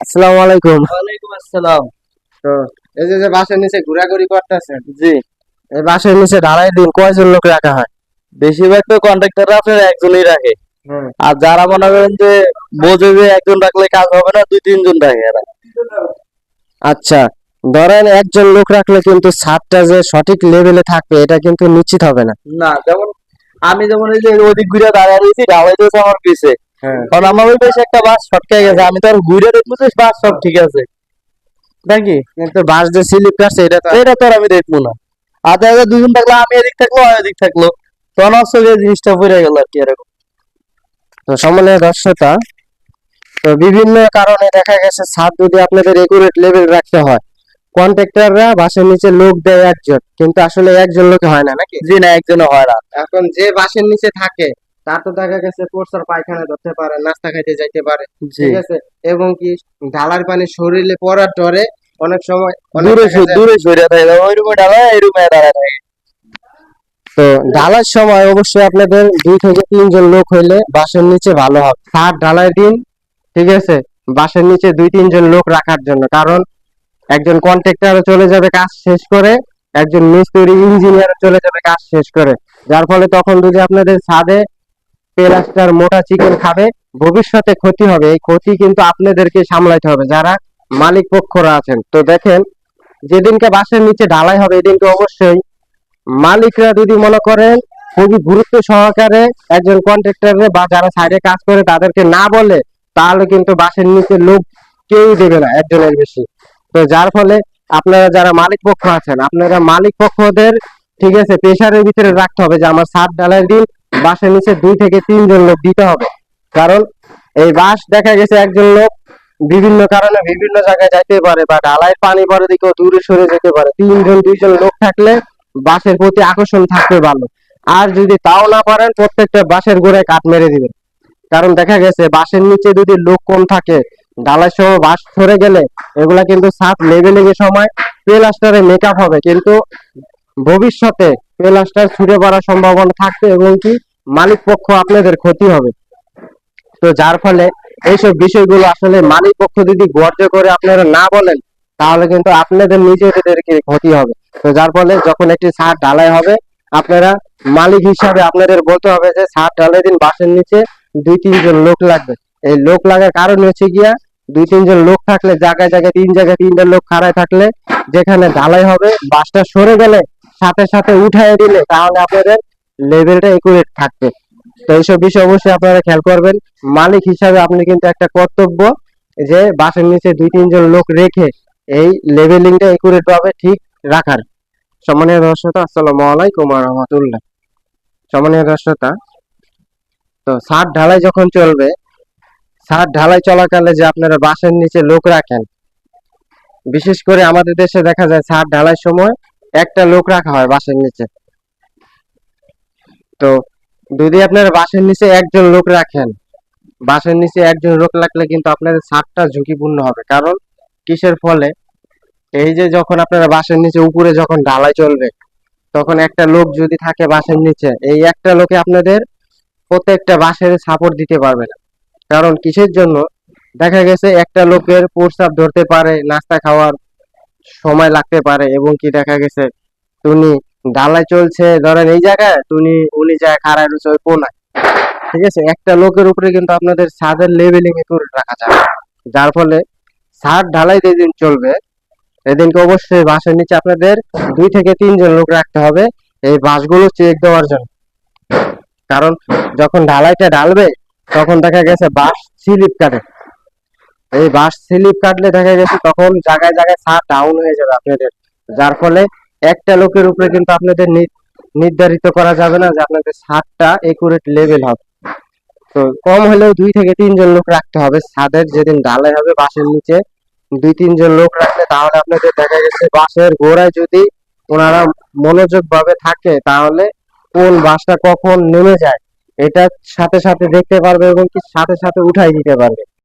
আসসালামু আলাইকুম। ওয়ালাইকুম আসসালাম। তো এই যে বাসের নিচে ঘোরাঘুরি করতেছেন, জি, এই বাসের নিচে ঢালাই দিন কয়জন লোক রাখা হয়? বেশিরভাগ তো কন্ট্রাক্টররা আপনার একজনই রাখে। হুম। আর যারা মনে করেন যে বোঝে যে একজন রাখলে কাজ হবে না, দুই তিনজন রাখে এরা। আচ্ছা, ধরেন একজন লোক রাখলে কিন্তু ছাদটা যে সঠিক লেভেলে থাকবে এটা কিন্তু নিশ্চিত হবে না। না, যেমন আমি যেমন এই যে ওদিক ঘুরে দাঁড়িয়ে রয়েছি, ঢালাই দিয়েছে আমার পিছে। হ্যাঁ। কারণ আমার ওই পাশে একটা বাস ছটকে গেছে, আমি তো আর ঘুরে দেখবো যে বাস সব ঠিক আছে নাকি। কিন্তু বাস যে স্লিপ কাটছে এটা তো এটা তো আর আমি দেখবো না। আর দেখা যায় দুজন থাকলো, আমি এদিক থাকলো আর এদিক থাকলো, তখন হচ্ছে যে জিনিসটা পড়ে গেল আর কি এরকম। তো সম্মানীয় দর্শকরা, তো বিভিন্ন কারণে দেখা গেছে ছাদ যদি আপনাদের একুরেট লেভেল রাখতে হয়, কন্ট্রাক্টররা বাসের নিচে লোক দেয় একজন, কিন্তু আসলে একজন লোকে হয় না নাকি? জি না, একজনে হয় না। এখন যে বাসের নিচে থাকে তার তো দেখা গেছে প্রস্রাব পায়খানা ধরতে পারে, নাস্তা খাইতে যাইতে পারে, জি, ঠিক আছে? এবং কি ঢালার পানি শরীরে পড়ার ডরে অনেক সময় দূরে দূরে সরে থাকে, ওই রুমে ঢালা এই রুমে দাঁড়ায় থাকে। তো ঢালার সময় অবশ্যই আপনাদের 2 থেকে 3 জন লোক হইলে বাসের নিচে ভালো হবে। ছাদ ঢালাই দিন, ঠিক আছে, বাসের নিচে 2-3 জন লোক রাখার জন্য। কারণ একজন কন্ট্রাক্টর চলে যাবে কাজ শেষ করে, একজন মিস্ত্রি ইঞ্জিনিয়ার চলে যাবে কাজ শেষ করে, যার ফলে তখন যদি আপনাদের ছাদে প্লাস্টার মোটা চিকেন খাবে, ভবিষ্যতে ক্ষতি হবে। এই ক্ষতি কিন্তু আপনাদেরকে সামলাইতে হবে যারা মালিক পক্ষরা আছেন। তো দেখেন, যেদিনকে বাসের নিচে ঢালাই হবে এদিনকে অবশ্যই মালিকরা যদি মনে করেন খুবই গুরুত্ব সহকারে একজন কন্ট্রাক্টরে বা যারা সাইডে কাজ করে তাদেরকে না বলে, তাহলে কিন্তু বাসের নিচে লোক কেউই দেবে না একজনের বেশি। তো যার ফলে আপনারা যারা মালিক পক্ষ আছেন, আপনারা মালিক পক্ষদের, ঠিক আছে, প্রেশারের ভিতরে রাখতে হবে যে আমার ছাদ ঢালাই দিন, বাসের নিচে 2 থেকে 3 জন লোক দিতে হবে। কারণ এই বাস দেখা গেছে একজন লোক বিভিন্ন কারণে বিভিন্ন জায়গায় যাইতে পারে বা ঢালাই পানি পরে দিকেও দূরে সরে যেতে পারে। 3 জন 2 জন লোক থাকলে বাসের প্রতি আকর্ষণ থাকবে ভালো। আর যদি তাও না পারেন, প্রত্যেকটা বাসের গোড়ায় কাঠ মেরে দিবেন। কারণ দেখা গেছে বাসের নিচে যদি লোক কম থাকে, ঢালাই সহ বাস সরে গেলে এগুলা কিন্তু ছাদ লেভেলিং এর সময় প্লাস্টারে মেকআপ হবে, কিন্তু ভবিষ্যতে প্লাস্টার ছুটে পড়ার সম্ভাবনা থাকবে এবং কি মালিক পক্ষ আপনাদের ক্ষতি হবে। তো যার ফলে এইসব বিষয়গুলো আসলে মালিক পক্ষ যদি গ্রাহ্য করে আপনারা না বলেন, তাহলে কিন্তু আপনাদের নিজেদেরকে ক্ষতি হবে। তো যার ফলে যখন একটি ছাদ ঢালাই হবে, আপনারা মালিক হিসাবে আপনাদের বলতে হবে যে ছাদ ঢালাই দিন, বাসের নিচে 2-3 জন লোক লাগবে। এই লোক লাগার কারণ হচ্ছে গিয়া 2-3 জন লোক থাকলে জায়গায় জায়গায় 3 জায়গায় 3টা লোক খাড়ায় থাকলে যেখানে ঢালাই হবে বাসটা সরে গেলে সাথে সাথে উঠায় দিলে তাহলে আপনাদের লেভেলটা একুরেট থাকবে। তো এইসব বিষয় অবশ্যই আপনারা খেয়াল করবেন। মালিক হিসাবে আপনি কিন্তু একটা কর্তব্য যে বাসের নিচে 2-3 জন লোক রেখে এই লেভেলিংটা একুরেট ভাবে ঠিক রাখার। সম্মানীয় দর্শকরা, আসসালামু আলাইকুম ওয়া রাহমাতুল্লাহ। সম্মানীয় দর্শকরা, তো ছাদ ঢালাই যখন চলবে, ছাদ ঢালাই চলাকালে যে আপনারা বাসের নিচে লোক রাখেন, বিশেষ করে আমাদের দেশে দেখা যায় ছাদ ঢালাই সময় একটা লোক রাখা হয় বাসের নিচে। তো যদি আপনারা বাসের নিচে একজন লোক রাখেন, বাসের নিচে একজন লোক রাখলে কিন্তু আপনাদের ছাদটা ঝুঁকিপূর্ণ হবে। কারণ কিসের ফলে, এই যে যখন আপনারা বাসের নিচে উপরে যখন ঢালাই চলবে, তখন একটা লোক যদি থাকে বাসের নিচে, এই একটা লোকে আপনাদের প্রত্যেকটা বাসের সাপোর্ট দিতে পারবে না। কারণ কিসের জন্য, দেখা গেছে একটা লোকের প্রস্রাব ধরতে পারে, নাস্তা খাওয়ার সময় লাগতে পারে, এবং কি দেখা গেছে তুমি ঢালাই চলছে ধরেন এই জায়গায়, উনি যায় খাড়ায় রয়েছে ওই কোনায়, ঠিক আছে? একটা লোকের উপরে কিন্তু আপনাদের ছাদের লেভেলিং এ করে রাখা যাবে। যার ফলে ছাদ ঢালাই যেদিন চলবে এদিনকে অবশ্যই বাসের নিচে আপনাদের 2 থেকে 3 জন লোক রাখতে হবে এই বাসগুলো চেক দেওয়ার জন্য। কারণ যখন ঢালাইটা ঢালবে তখন দেখা গেছে বাস স্লিপ কাটে, এই বাস স্লিপ কাটলে দেখা গেছে তখন জায়গায় জায়গায় ছাদ ডাউন হয়ে যাবে আপনাদের। যার ফলে একটা লোকের উপরে কিন্তু আপনাদের নির্ধারিত করা যাবে না যে আপনাদের ছাদটা একুরেট লেভেল হবে। তো কম হলেও 2 থেকে 3 জন লোক রাখতে হবে ছাদের যেদিন ঢালাই হবে বাসের নিচে। 2-3 জন লোক রাখলে তাহলে আপনাদের দেখা গেছে বাসের গোড়ায় যদি ওনারা মনোযোগ ভাবে থাকে, তাহলে কোন বাসটা কখন নেমে যায় এটা সাথে সাথে দেখতে পারবে এবং কি সাথে সাথে উঠাই দিতে পারবে।